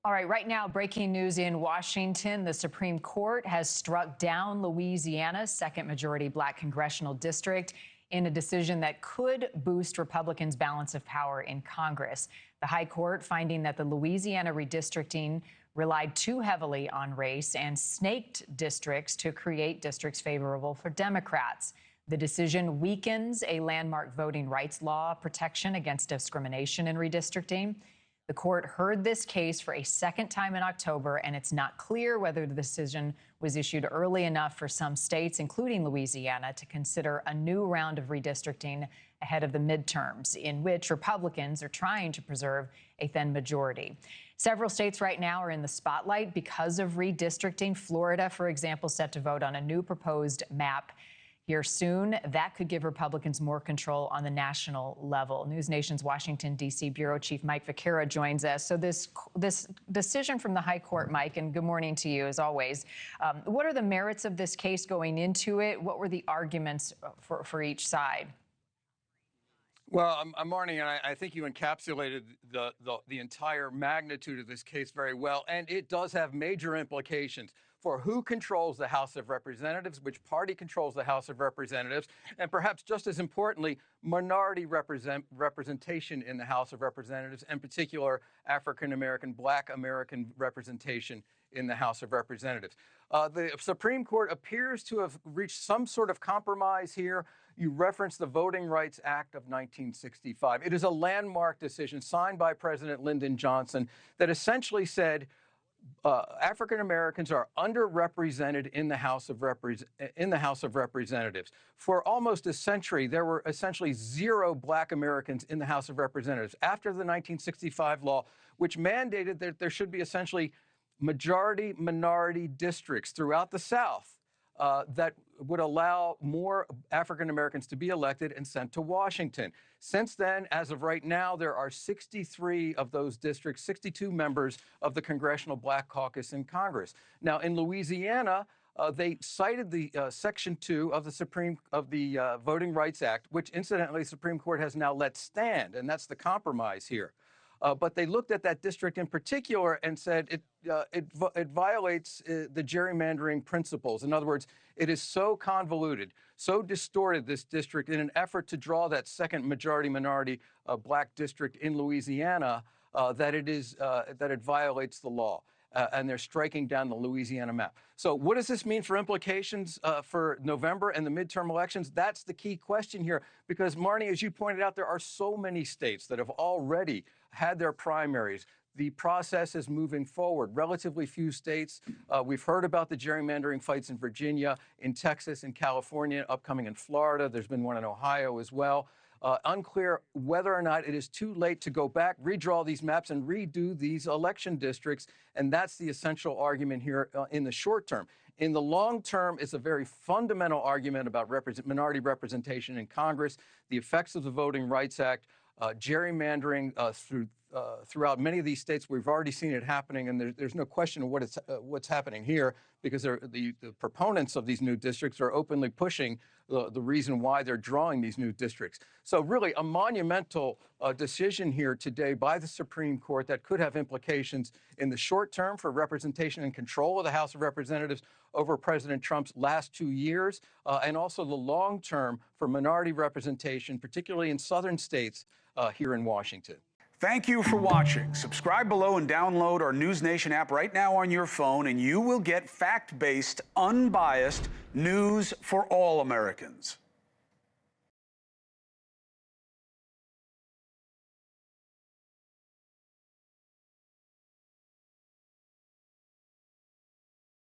All right, right now, breaking news in Washington. The Supreme Court has struck down Louisiana's second majority black congressional district in a decision that could boost Republicans' balance of power in Congress. The High Court finding that the Louisiana redistricting relied too heavily on race and snaked districts to create districts favorable for Democrats. The decision weakens a landmark voting rights law protection against discrimination in redistricting. The court heard this case for a second time in October, and it's not clear whether the decision was issued early enough for some states, including Louisiana, to consider a new round of redistricting ahead of the midterms, in which Republicans are trying to preserve a thin majority. Several states right now are in the spotlight because of redistricting. Florida, for example, set to vote on a new proposed map here soon. That could give Republicans more control on the national level. NewsNation's Washington, D.C. Bureau Chief Mike Vaquera joins us. So this decision from the High Court, Mike, and good morning to you as always. What are the merits of this case going into it? What were the arguments for each side? Well, Marni, and I think you encapsulated the entire magnitude of this case very well, and it does have major implications for who controls the House of Representatives, which party controls the House of Representatives, and perhaps just as importantly, minority representation in the House of Representatives, in particular, African-American, Black American representation in the House of Representatives. The Supreme Court appears to have reached some sort of compromise here. You referenced the Voting Rights Act of 1965. It is a landmark decision signed by President Lyndon Johnson that essentially said African Americans are underrepresented in the House of Representatives. For almost a century, there were essentially zero Black Americans in the House of Representatives. After the 1965 law, which mandated that there should be essentially majority-minority districts throughout the South that would allow more African Americans to be elected and sent to Washington. Since then, as of right now, there are 63 of those districts, 62 members of the Congressional Black Caucus in Congress. Now, in Louisiana, they cited the Section 2 of the Voting Rights Act, which incidentally, the Supreme Court has now let stand, and that's the compromise here. But they looked at that district in particular and said it violates the gerrymandering principles. In other words, it is so convoluted, so distorted, this district, in an effort to draw that second majority-minority Black district in Louisiana, that it violates the law. And they're striking down the Louisiana map. So what does this mean for implications for November and the midterm elections? That's the key question here, because, Marni, as you pointed out, there are so many states that have already had their primaries. The process is moving forward. Relatively few states. We've heard about the gerrymandering fights in Virginia, in Texas, in California, upcoming in Florida. There's been one in Ohio as well. Unclear whether or not it is too late to go back, redraw these maps, and redo these election districts. And that's the essential argument here in the short term. In the long term, it's a very fundamental argument about minority representation in Congress, the effects of the Voting Rights Act, gerrymandering throughout many of these states. We've already seen it happening, and there's no question of what's happening here, because the proponents of these new districts are openly pushing the reason why they're drawing these new districts. So really a monumental decision here today by the Supreme Court that could have implications in the short term for representation and control of the House of Representatives over President Trump's last 2 years, and also the long term for minority representation, particularly in southern states here in Washington. Thank you for watching. Subscribe below and download our NewsNation app right now on your phone, and you will get fact-based, unbiased news for all Americans.